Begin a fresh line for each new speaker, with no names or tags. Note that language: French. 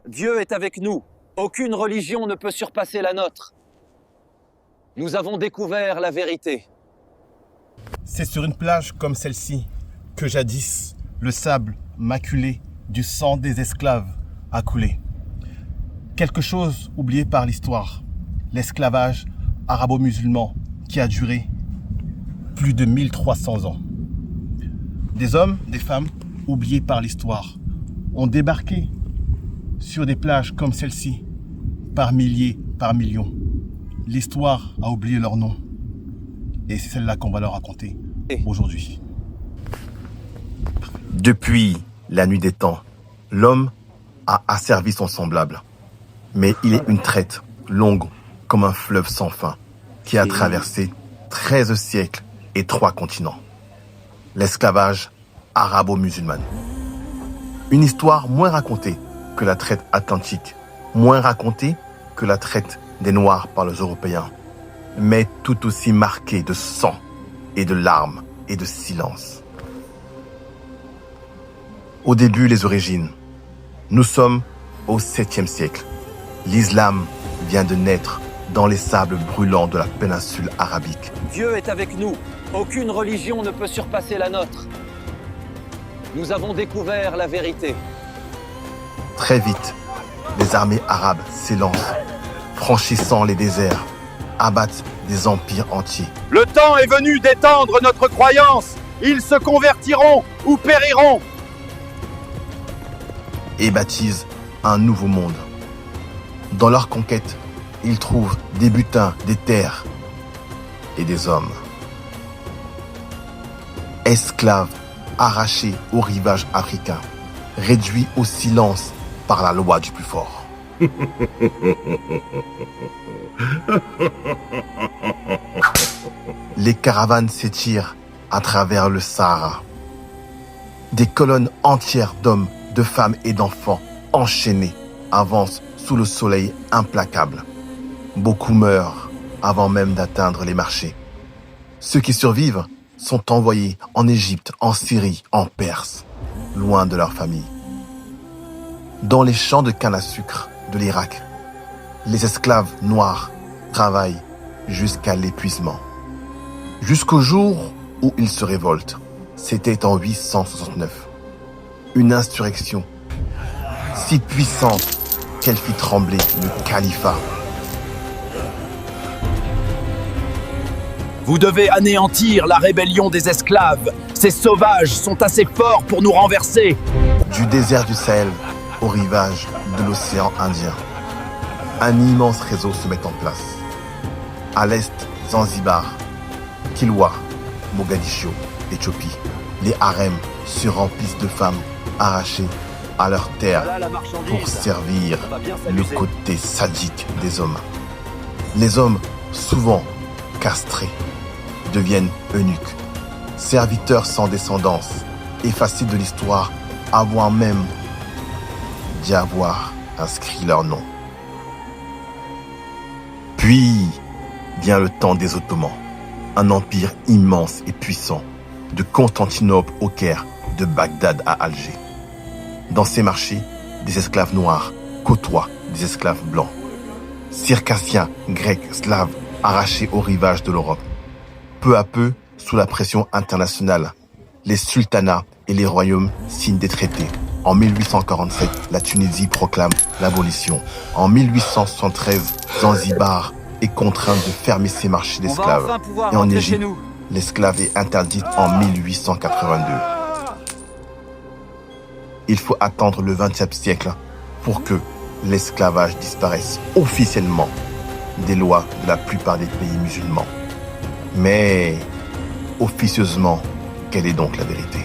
Dieu est avec nous. Aucune religion ne peut surpasser la nôtre. Nous avons découvert la vérité.
C'est sur une plage comme celle-ci que jadis le sable maculé du sang des esclaves a coulé. Quelque chose oublié par l'histoire, l'esclavage arabo-musulman qui a duré plus de 1300 ans. Des hommes, des femmes, oubliés par l'histoire, ont débarqué sur des plages comme celle-ci, par milliers, par millions. L'histoire a oublié leur nom. Et c'est celle-là qu'on va leur raconter aujourd'hui.
Depuis la nuit des temps, l'homme a asservi son semblable. Mais il est une traite longue comme un fleuve sans fin qui a traversé 13 siècles et 3 continents. L'esclavage arabo-musulman. Une histoire moins racontée que la traite atlantique, moins racontée que la traite des Noirs par les Européens, mais tout aussi marquée de sang et de larmes et de silence. Au début, les origines. Nous sommes au 7e siècle. L'islam vient de naître dans les sables brûlants de la péninsule arabique.
Dieu est avec nous. Aucune religion ne peut surpasser la nôtre. Nous avons découvert la vérité.
Très vite, les armées arabes s'élancent, franchissant les déserts, abattent des empires entiers.
Le temps est venu d'étendre notre croyance. Ils se convertiront ou périront.
Et baptisent un nouveau monde. Dans leur conquête, ils trouvent des butins, des terres et des hommes. Esclaves arrachés au rivage africain, réduits au silence par la loi du plus fort. Les caravanes s'étirent à travers le Sahara. Des colonnes entières d'hommes, de femmes et d'enfants enchaînés avancent sous le soleil implacable. Beaucoup meurent avant même d'atteindre les marchés. Ceux qui survivent sont envoyés en Égypte, en Syrie, en Perse, loin de leur famille. Dans les champs de canne à sucre de l'Irak, les esclaves noirs travaillent jusqu'à l'épuisement. Jusqu'au jour où ils se révoltent. C'était en 869. Une insurrection si puissante qu'elle fit trembler le califat.
Vous devez anéantir la rébellion des esclaves. Ces sauvages sont assez forts pour nous renverser.
Du désert du Sahel au rivage de l'océan Indien, un immense réseau se met en place. À l'est, Zanzibar, Kilwa, Mogadiscio, Éthiopie. Les harems se remplissent de femmes arrachées à leur terre pour servir le côté sadique des hommes. Les hommes, souvent castrés, deviennent eunuques, serviteurs sans descendance, effacés de l'histoire avant même d'y avoir inscrit leur nom. Puis vient le temps des Ottomans, un empire immense et puissant, de Constantinople au Caire, de Bagdad à Alger. Dans ces marchés, des esclaves noirs côtoient des esclaves blancs. Circassiens, grecs, slaves, arrachés au rivage de l'Europe. Peu à peu, sous la pression internationale, les sultanats et les royaumes signent des traités. En 1847, la Tunisie proclame l'abolition. En 1873, Zanzibar est contrainte de fermer ses marchés d'esclaves. Et en Égypte, l'esclave est interdite en 1882. Il faut attendre le XXe siècle pour que l'esclavage disparaisse officiellement des lois de la plupart des pays musulmans. Mais, officieusement, quelle est donc la vérité ?